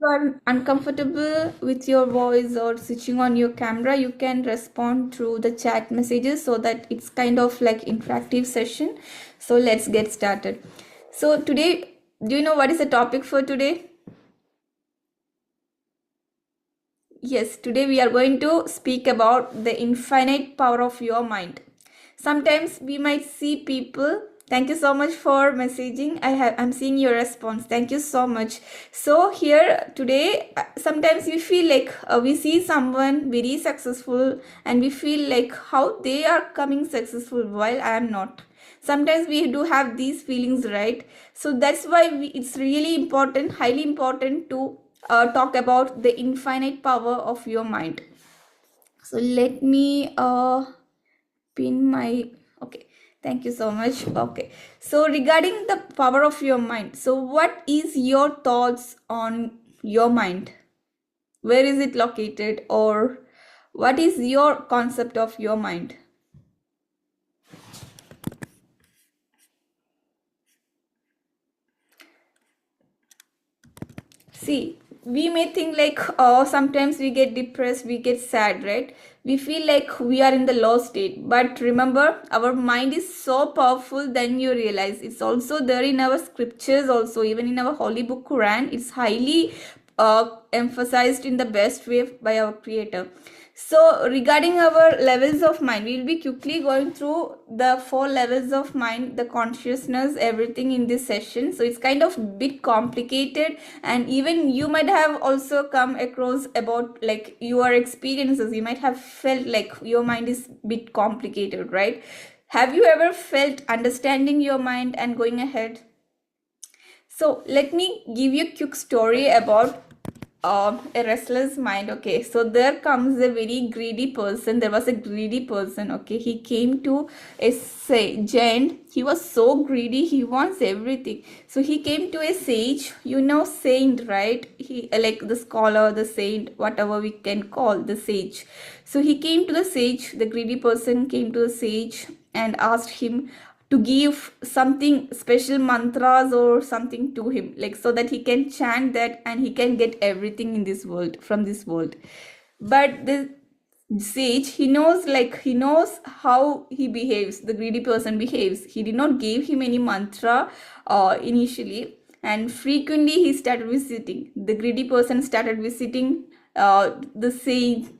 you are uncomfortable with your voice or switching on your camera, you can respond through the chat messages so that it's kind of like interactive session. So let's get started. So today, do you know what is the topic for today? Yes, today we are going to speak about the infinite power of your mind. Sometimes we might see people. Thank you so much for messaging. I'm seeing your response. Thank you so much. So here today, sometimes we feel like we see someone very successful and we feel like how they are coming successful while I am not. Sometimes we do have these feelings, right? So that's why it's really important, highly important to talk about the infinite power of your mind. So let me pin my, okay, thank you so much. Okay, so regarding the power of your mind, so what is your thoughts on your mind? Where is it located, or what is your concept of your mind? See, we may think like, oh, sometimes we get depressed, we get sad, right? We feel like we are in the low state. But remember, our mind is so powerful than you realize. It's also there in our scriptures, also, even in our holy book Quran. It's highly emphasized in the best way by our Creator. So regarding our levels of mind, we will be quickly going through the 4 levels of mind, the consciousness, everything in this session. So it's kind of bit complicated, and even you might have also come across about like your experiences. You might have felt like your mind is bit complicated, right? Have you ever felt understanding your mind and going ahead? So let me give you a quick story about a restless mind. Okay, so there comes a very greedy person. There was a greedy person. Okay, he came to a giant. He was so greedy. He wants everything. So he came to a sage. You know, saint, right? He like the scholar, the saint, whatever we can call the sage. So he came to the sage. The greedy person came to the sage and asked him to give something special mantras or something to him, like so that he can chant that and he can get everything in this world from this world. But the sage, he knows how he behaves, the greedy person behaves. He did not give him any mantra initially, and frequently he started visiting, the greedy person started visiting the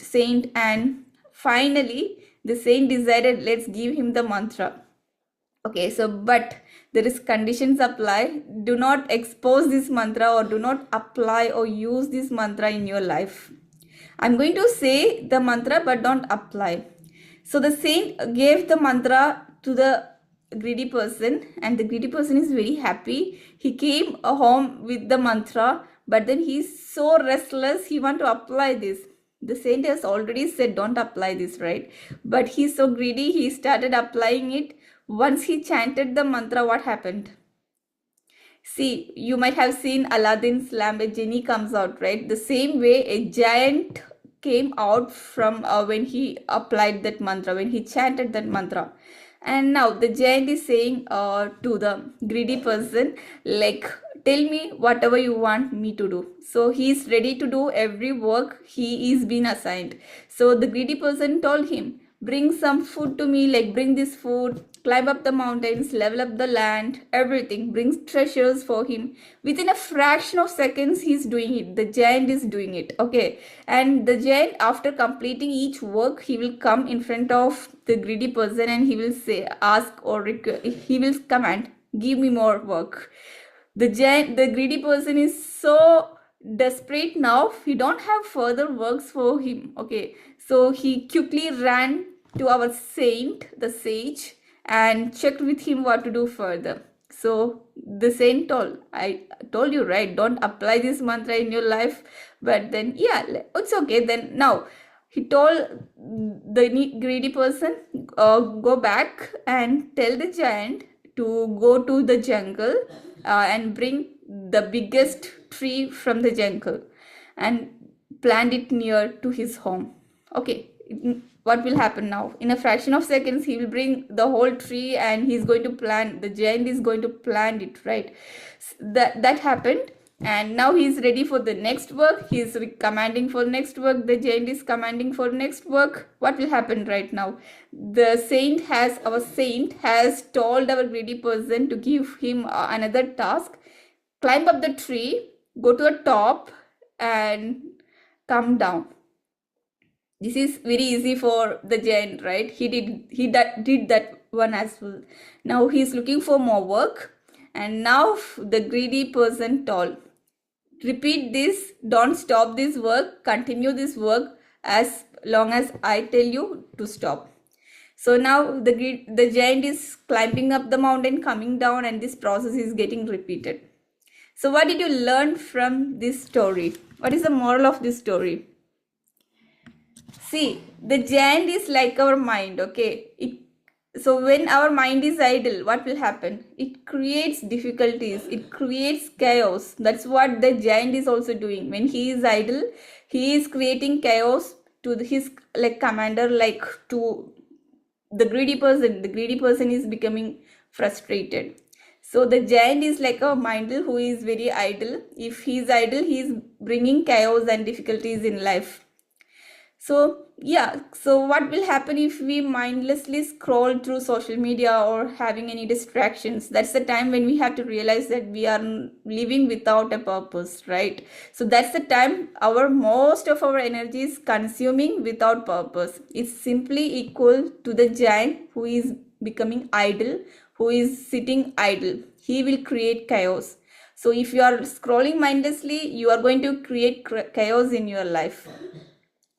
saint, and finally the saint decided, let's give him the mantra. Okay, so but there is conditions apply. Do not expose this mantra or do not apply or use this mantra in your life. I'm going to say the mantra but don't apply. So the saint gave the mantra to the greedy person, and the greedy person is very happy. He came home with the mantra, but then he's so restless, he want to apply this. The saint has already said don't apply this, right? But he's so greedy, he started applying it. Once he chanted the mantra, what happened? See, you might have seen Aladdin's lamp, a genie comes out, right? The same way a giant came out from when he applied that mantra, when he chanted that mantra. And now the giant is saying to the greedy person, like, tell me whatever you want me to do. So he is ready to do every work he is being assigned. So the greedy person told him, bring some food to me, like bring this food, climb up the mountains, level up the land, everything, brings treasures for him. Within a fraction of seconds, he's doing it. The giant is doing it. Okay. And the giant, after completing each work, he will come in front of the greedy person and he will say, ask or he will command, give me more work. The greedy person is so desperate now, he don't have further works for him. Okay, so he quickly ran to our saint, the sage, and checked with him what to do further. So the saint told, I told you, right, don't apply this mantra in your life. But then yeah, it's okay. Then now he told the greedy person, go back and tell the giant to go to the jungle and bring the biggest tree from the jungle and plant it near to his home. Okay, what will happen now? In a fraction of seconds, he will bring the whole tree and he's going to plant, the giant is going to plant it, right? That happened. and now he's ready for the next work. He's commanding for next work. The giant is commanding for next work. What will happen right now? Our saint has told our greedy person to give him another task. Climb up the tree, go to the top, and come down. This is very easy for the giant, right? Did that one as well. Now he's looking for more work, and now the greedy person told, repeat this, don't stop this work, continue this work as long as I tell you to stop. So now the giant is climbing up the mountain, coming down, and this process is getting repeated. So what did you learn from this story? What is the moral of this story? See, the giant is like our mind, okay? So when our mind is idle, what will happen? It creates difficulties, it creates chaos. That's what the giant is also doing. When he is idle, he is creating chaos to his commander, to the greedy person. The greedy person is becoming frustrated. So the giant is like a mind who is very idle. If he is idle, he is bringing chaos and difficulties in life. So yeah, so what will happen if we mindlessly scroll through social media or having any distractions? That's the time when we have to realize that we are living without a purpose, right? So that's the time most of our energy is consuming without purpose. It's simply equal to the giant who is becoming idle, who is sitting idle. He will create chaos. So if you are scrolling mindlessly, you are going to create chaos in your life.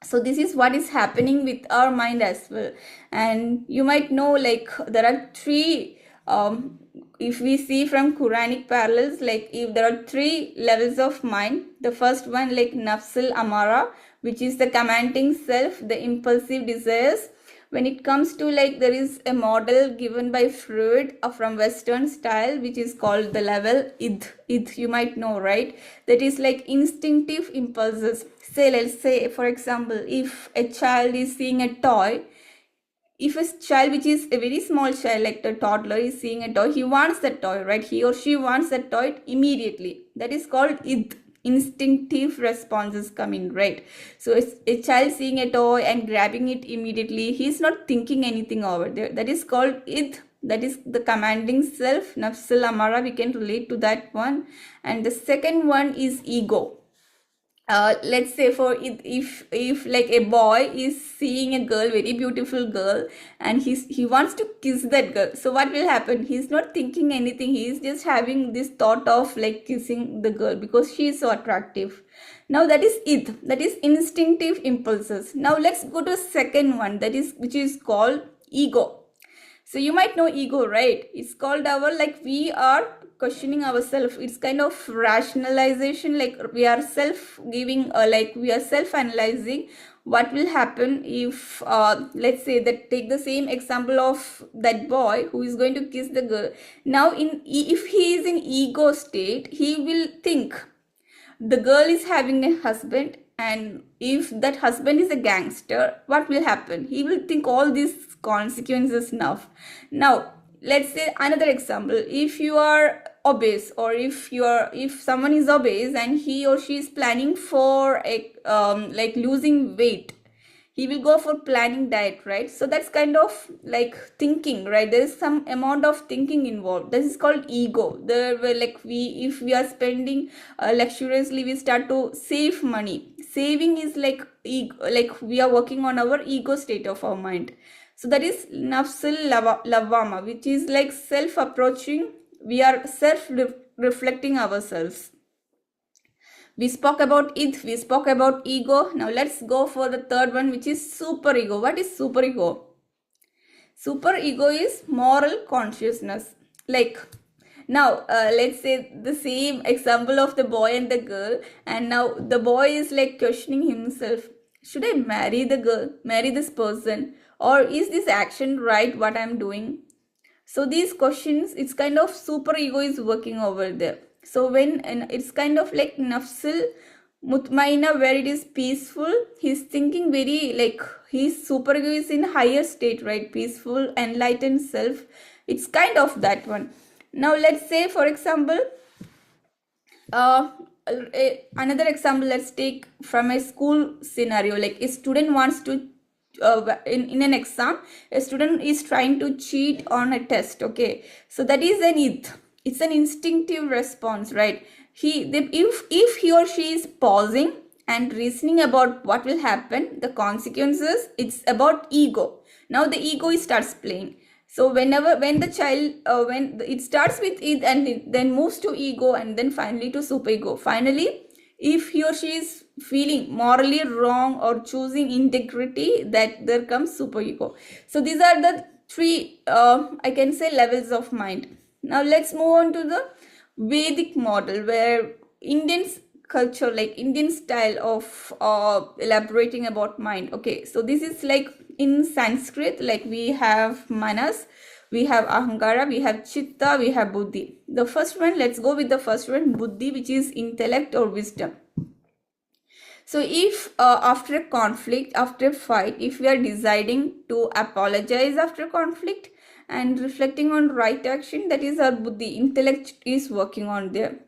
So this is what is happening with our mind as well. And you might know, there are three, if we see from Quranic parallels, if there are three levels of mind. The first one, nafsul amara, which is the commanding self, the impulsive desires. When it comes to there is a model given by Freud from Western style, which is called the level id. You might know, right? That is instinctive impulses. Let's say, for example, if a child is seeing a toy, if a child which is a very small child, like the toddler, is seeing a toy, he wants that toy, right? He or she wants that toy immediately. That is called id. Instinctive responses come in, right? So it's a child seeing a toy and grabbing it immediately. He's not thinking anything over there. That is called id. That is the commanding self, nafsul amara. We can relate to that one. And the second one is ego. Let's say if a boy is seeing a girl, very beautiful girl, and he wants to kiss that girl. So what will happen? He's not thinking anything. He is just having this thought of kissing the girl because she is so attractive. Now that is it. That is instinctive impulses. Now let's go to the second one, which is called ego. So you might know ego, right? It's called we are questioning ourselves. It's kind of rationalization, we are we are self-analyzing what will happen if let's say that, take the same example of that boy who is going to kiss the girl. Now if he is in ego state, he will think the girl is having a husband, and if that husband is a gangster, what will happen? He will think all these consequences now. Let's say another example. If you are obese, or if someone is obese and he or she is planning for losing weight, he will go for planning diet, right? So that's kind of thinking, right? There is some amount of thinking involved. This is called ego. If we are spending luxuriously, we start to save money. Saving is we are working on our ego state of our mind. So that is nafsul lawama, which is self-approaching. We are self-reflecting ourselves. We spoke about it, we spoke about ego. Now let's go for the third one, which is superego. What is superego? Superego is moral consciousness. Now let's say the same example of the boy and the girl, and now the boy is questioning himself. Should I marry the girl, marry this person, or is this action right, what I'm doing? So these questions, it's kind of superego is working over there. So when it's kind of nafsul mutmaina, where it is peaceful, he's thinking very his superego is in higher state, right? Peaceful, enlightened self. It's kind of that one. Now let's say, for example, another example, let's take from a school scenario. Like a student wants to in an exam, a student is trying to cheat on a test. Okay, so that is it's an instinctive response, right? If he or she is pausing and reasoning about what will happen, the consequences, it's about ego. Now the ego starts playing. So when the child when it starts with it and it then moves to ego and then finally to superego, finally if he or she is feeling morally wrong or choosing integrity, that there comes superego. So these are the three I can say levels of mind. Now let's move on to the Vedic model, where Indians culture, like Indian style of elaborating about mind. Okay, so this is like in Sanskrit, like we have manas, we have ahangara, we have chitta, we have buddhi. The first one, let's go with the first one, buddhi, which is intellect or wisdom. So if after a conflict, after a fight, if we are deciding to apologize after conflict and reflecting on right action, that is our buddhi, intellect is working on there.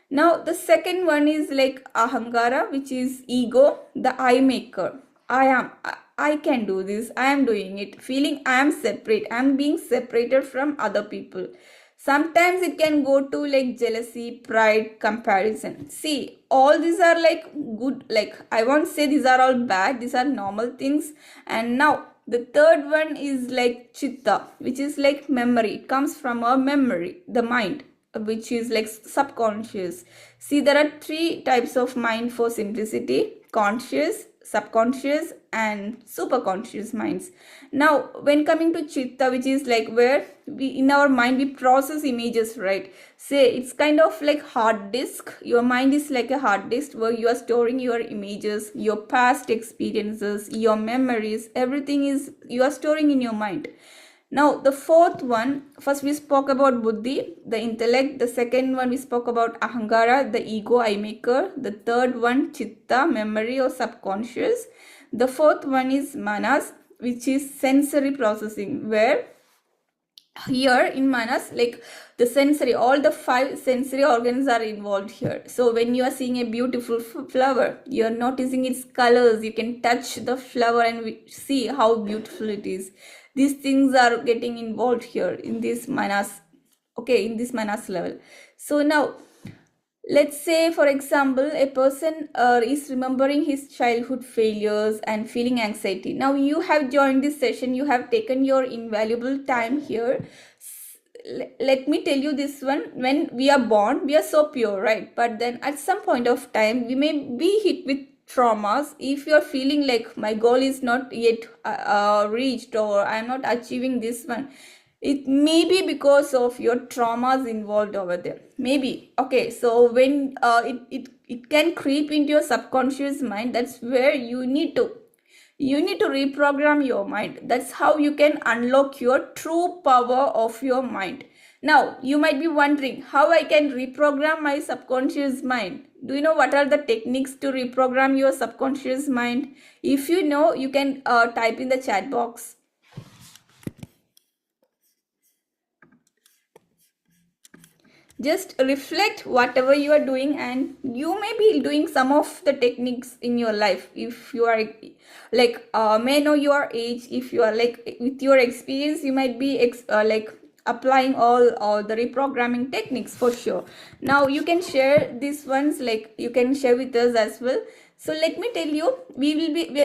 Now the second one is like ahangara, which is ego, the I maker. I can do this, I am doing it, feeling I am separate, I am being separated from other people. Sometimes it can go to like jealousy, pride, comparison. See, all these are like good, like I won't say these are all bad, these are normal things. And now the third one is like chitta, which is like memory. It comes from our memory, the mind, which is like subconscious. See, there are three types of mind for simplicity: conscious, subconscious, and superconscious minds. Now when coming to chitta, which is like where we in our mind we process images, right? Say it's kind of like hard disk. Your mind is like a hard disk where you are storing your images, your past experiences, your memories, everything is you are storing in your mind. Now the fourth one, first we spoke about buddhi, the intellect. The second one we spoke about ahangara, the ego, I maker. The third one chitta, memory or subconscious. The fourth one is manas, which is sensory processing, where here in manas, like the sensory, all the five sensory organs are involved here. So when you are seeing a beautiful flower, you are noticing its colors, you can touch the flower and see how beautiful it is. These things are getting involved here in this manas. Okay, in this manas level. So now let's say, for example, a person is remembering his childhood failures and feeling anxiety. Now you have joined this session, you have taken your invaluable time here. Let me tell you this one, when we are born, we are so pure, right? But then at some point of time, we may be hit with traumas. If you are feeling like my goal is not yet reached, or I am not achieving this one, it may be because of your traumas involved over there, maybe. Okay, so when it can creep into your subconscious mind, that's where you need to reprogram your mind. That's how you can unlock your true power of your mind. Now you might be wondering how I can reprogram my subconscious mind. Do you know what are the techniques to reprogram your subconscious mind? If you know, you can type in the chat box. Just reflect whatever you are doing, and you may be doing some of the techniques in your life. If you are like may know your age, if you are like with your experience, you might be like applying all the reprogramming techniques for sure. Now you can share these ones, like you can share with us as well. So let me tell you,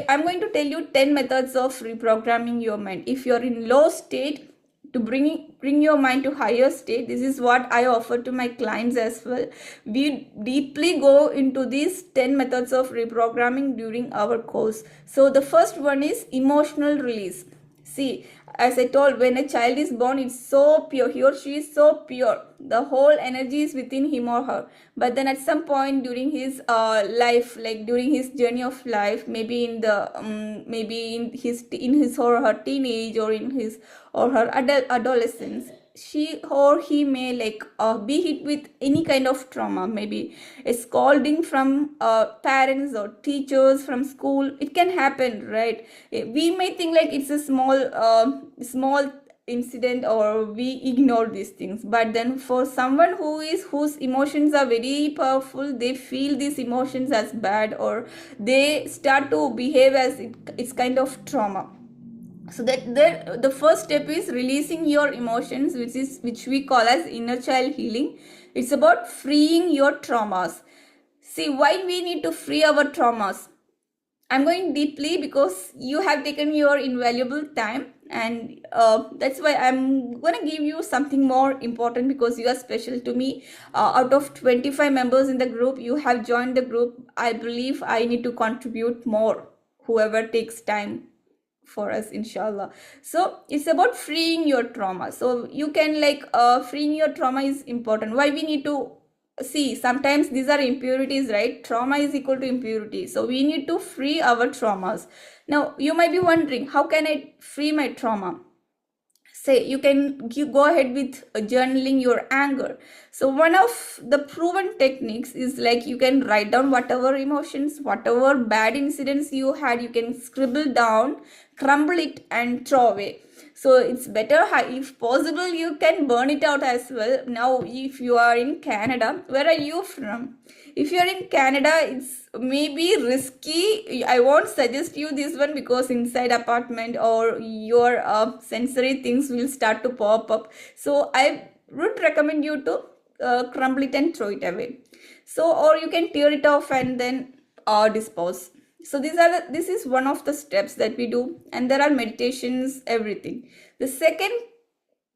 I'm going to tell you 10 methods of reprogramming your mind. If you're in low state, to bring your mind to higher state, this is what I offer to my clients as well. We deeply go into these 10 methods of reprogramming during our course. So the first one is emotional release. See, as I told, when a child is born, it's so pure, he or she is so pure, the whole energy is within him or her. But then at some point during his life, like during his journey of life, maybe in the maybe in his or her teenage, or in his or her adolescence, she or he may like be hit with any kind of trauma, maybe a scolding from parents or teachers from school. It can happen, right? We may think like it's a small incident or we ignore these things. But then for someone whose emotions are very powerful, they feel these emotions as bad, or they start to behave as it's kind of trauma. So the first step is releasing your emotions, which we call as inner child healing. It's about freeing your traumas. See, why we need to free our traumas? I'm going deeply because you have taken your invaluable time, and that's why I'm going to give you something more important, because you are special to me. Out of 25 members in the group, you have joined the group. I believe I need to contribute more, whoever takes time for us, inshallah. So it's about freeing your trauma. So you can freeing your trauma is important. Why we need to see, sometimes these are impurities, right? Trauma is equal to impurity, so we need to free our traumas. Now you might be wondering, how can I free my trauma? Say, you can go ahead with journaling your anger. So one of the proven techniques is like, you can write down whatever emotions, whatever bad incidents you had, you can scribble down, crumble it and throw away. So it's better, if possible, you can burn it out as well. Now if you are in Canada, where are you from? If you are in Canada, it's maybe risky. I won't suggest you this one, because inside apartment or your sensory things will start to pop up. So I would recommend you to crumble it and throw it away. So, or you can tear it off and then dispose. So this is one of the steps that we do, and there are meditations, everything. The second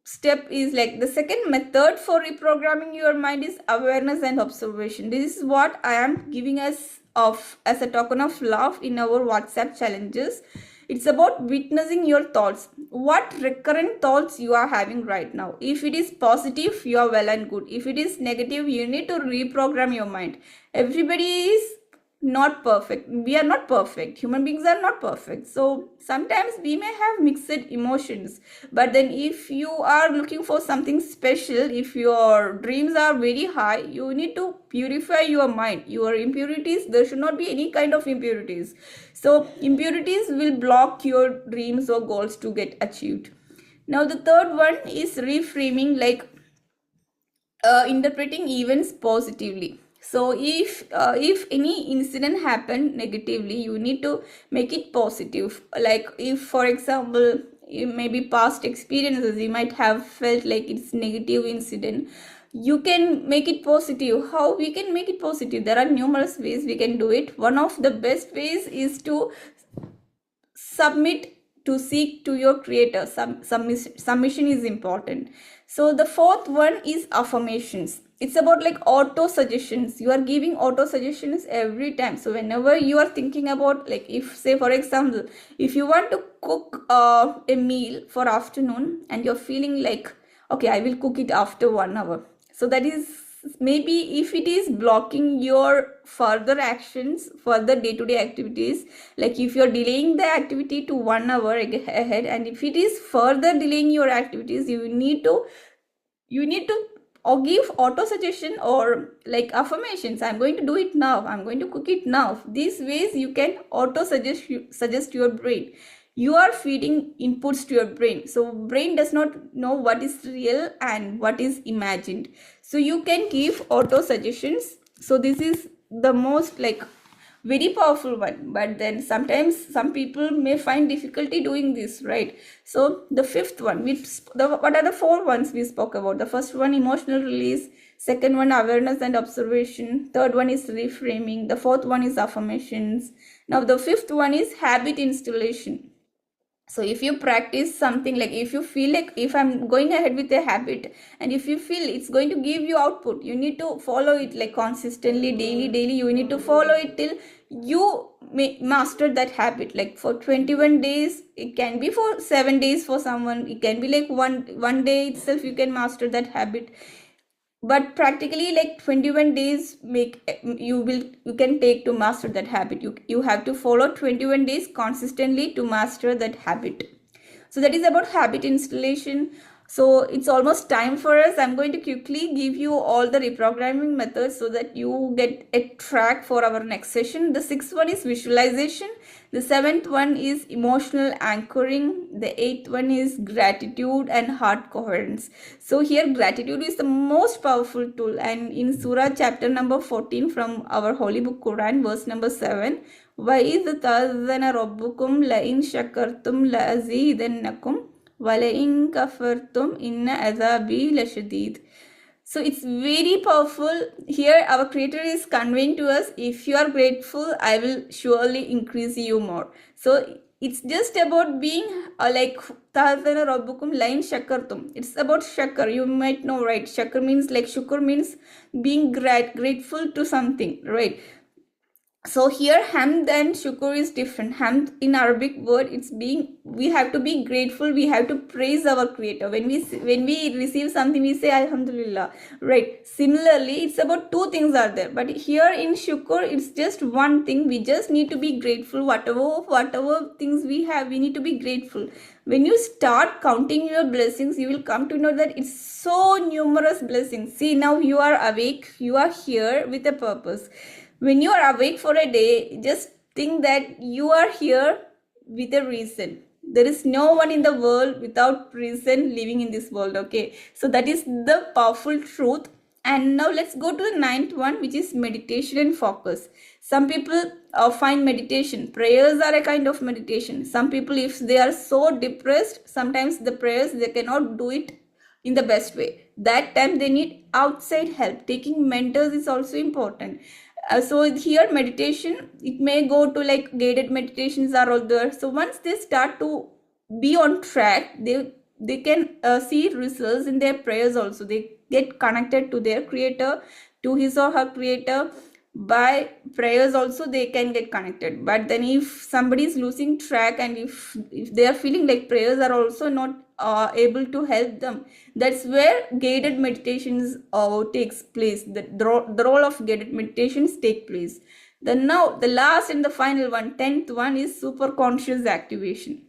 step is the second method for reprogramming your mind is awareness and observation. This is what I am giving as a token of love in our WhatsApp challenges. It's about witnessing your thoughts. What recurrent thoughts you are having right now. If it is positive, you are well and good. If it is negative, you need to reprogram your mind. Everybody is not perfect. We are not perfect. Human beings are not perfect. So sometimes we may have mixed emotions. But then if you are looking for something special, if your dreams are very high, you need to purify your mind. Your impurities, there should not be any kind of impurities. So impurities will block your dreams or goals to get achieved. Now the third one is reframing, interpreting events positively. So if any incident happened negatively, you need to make it positive. Like, if for example, maybe past experiences, you might have felt like it's negative incident, you can make it positive. How we can make it positive? There are numerous ways we can do it. One of the best ways is to submit, to seek to your creator. Submission is important. So the fourth one is affirmations. It's about auto suggestions. You are giving auto suggestions every time. So whenever you are thinking about, if, say for example, if you want to cook a meal for afternoon, and you're feeling like, okay, I will cook it after 1 hour. So that is, maybe if it is blocking your further actions, further day-to-day activities, like if you're delaying the activity to 1 hour ahead, and if it is further delaying your activities, you need to or give auto suggestion or affirmations. I'm going to do it now, I'm going to cook it now. These ways you can auto suggest your brain. You are feeding inputs to your brain. So brain does not know what is real and what is imagined. So you can give auto suggestions. So this is the most very powerful one. But then sometimes some people may find difficulty doing this, right? So the fifth one, what are the four ones we spoke about? The first one, emotional release. Second one, awareness and observation. Third one is reframing. The fourth one is affirmations. Now the fifth one is habit installation. So if you practice something, if you feel like, if I'm going ahead with a habit, and if you feel it's going to give you output, you need to follow it consistently, daily. You need to follow it till you master that habit. For 21 days, it can be for 7 days for someone, it can be one day itself you can master that habit. But practically 21 days you can take to master that habit. You have to follow 21 days consistently to master that habit. So that is about habit installation. So it's almost time for us. I'm going to quickly give you all the reprogramming methods so that you get a track for our next session. The sixth one is visualization. The seventh one is emotional anchoring. The eighth one is gratitude and heart coherence. So here gratitude is the most powerful tool, and in Surah chapter number 14 from our holy book Quran, verse number 7, وَإِذْ تَأَذَّنَ رَبُّكُمْ لَإِنْ شَكَرْتُمْ لَأَزِيدَنَّكُمْ وَلَئِن كَفَرْتُمْ إِنَّ عَذَابِي لَشَدِيدٌ. So it's very powerful. Here our creator is conveying to us, if you are grateful, I will surely increase you more. So it's just about being like تَأَذَّنَ رَبُّكُمْ لَإِنْ شَكَرْتُمْ. It's about shakar. You might know, right? Shakar means like shukur means being grateful to something, right? So here hamd and shukur is different. Hamd in Arabic word, it's being, we have to be grateful, we have to praise our creator. When we receive something, we say alhamdulillah, right? Similarly, it's about two things are there, but here in shukur, it's just one thing. We just need to be grateful. Whatever things we have, we need to be grateful. When you start counting your blessings, you will come to know that it's so numerous blessings. See, now you are awake, you are here with a purpose. When you are awake for a day, just think that you are here with a reason. There is no one in the world without reason living in this world, okay? So that is the powerful truth. And now let's go to the ninth one, which is meditation and focus. Some people find meditation, prayers are a kind of meditation. Some people, if they are so depressed, sometimes the prayers, they cannot do it in the best way. That time they need outside help. Taking mentors is also important. So here meditation, it may go to like guided meditations are all there. So once they start to be on track, they can see results in their prayers also. They get connected to their creator, to his or her creator. By prayers also they can get connected. But then if somebody is losing track, and if they are feeling like prayers are also not able to help them, that's where guided meditations takes place. The role of guided meditations take place. Then now the last and the final one, 10th one, is super conscious activation.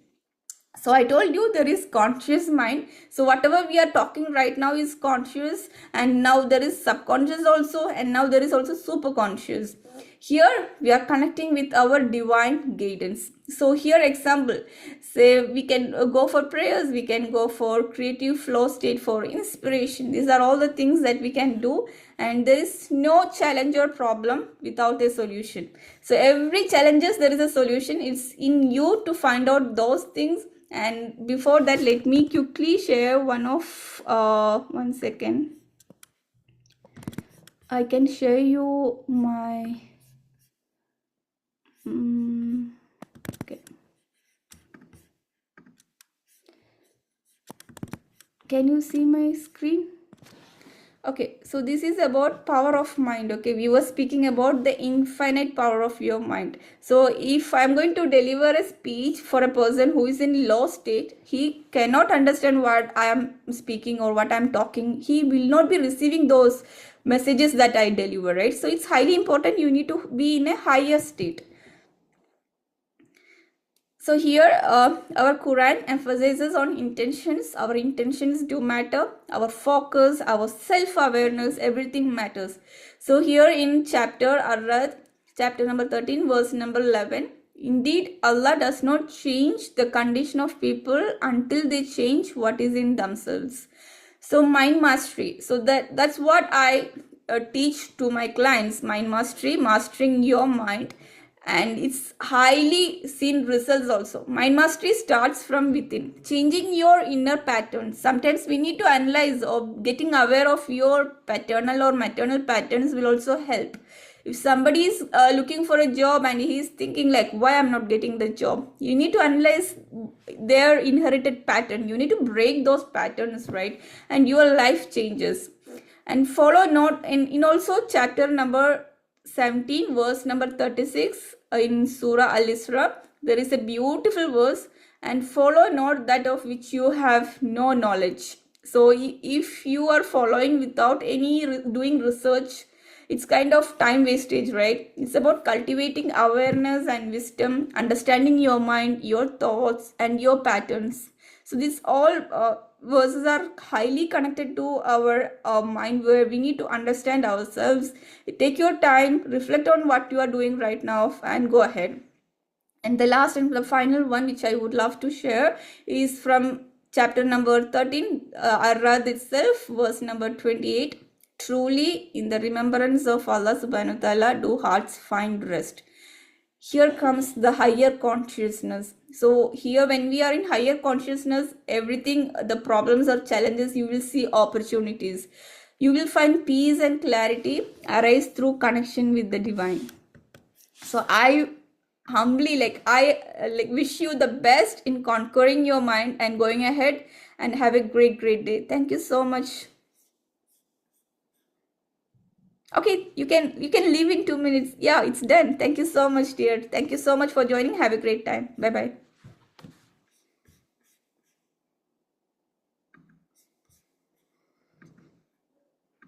So I told you there is conscious mind. So whatever we are talking right now is conscious, and now there is subconscious also, and now there is also super conscious. Here we are connecting with our divine guidance. So here example, say we can go for prayers, we can go for creative flow state, for inspiration. These are all the things that we can do, and there is no challenge or problem without a solution. So every challenges, there is a solution. It's in you to find out those things. And before that, let me quickly share one of one second, I can share you my okay. Can you see my screen? Okay, so this is about power of mind. Okay, we were speaking about the infinite power of your mind. So if I'm going to deliver a speech for a person who is in low state, he cannot understand what I am speaking or what I'm talking. He will not be receiving those messages that I deliver, right? So it's highly important. You need to be in a higher state. So here our Quran emphasizes on intentions. Our intentions do matter. Our focus, our self-awareness, everything matters. So here in chapter Ar-Rad, chapter number 13, verse number 11, indeed Allah does not change the condition of people until they change what is in themselves. So mind mastery. So that's what I teach to my clients. Mind mastery, mastering your mind. And it's highly seen results also. Mind mastery starts from within, changing your inner patterns. Sometimes we need to analyze, or getting aware of your paternal or maternal patterns will also help. If somebody is looking for a job and he is thinking like, why I'm not getting the job, you need to analyze their inherited pattern. You need to break those patterns, right? And your life changes. And follow not in also chapter number 17, verse number 36 in Surah Al-Isra, there is a beautiful verse, and follow not that of which you have no knowledge. So if you are following without any doing research, it's kind of time wastage, right? It's about cultivating awareness and wisdom, understanding your mind, your thoughts, and your patterns. So this all verses are highly connected to our mind, where we need to understand ourselves. Take your time, reflect on what you are doing right now, and go ahead. And the last and the final one, which I would love to share, is from chapter number 13, Arad itself, verse number 28. Truly, in the remembrance of Allah subhanahu wa ta'ala, do hearts find rest. Here comes the higher consciousness. So here, when we are in higher consciousness, everything, the problems or challenges, you will see opportunities. You will find peace and clarity arise through connection with the divine. So I humbly, I wish you the best in conquering your mind and going ahead, and have a great day. Thank you so much. Okay, you can leave in 2 minutes. Yeah, it's done. Thank you so much, dear. Thank you so much for joining. Have a great time. Bye bye.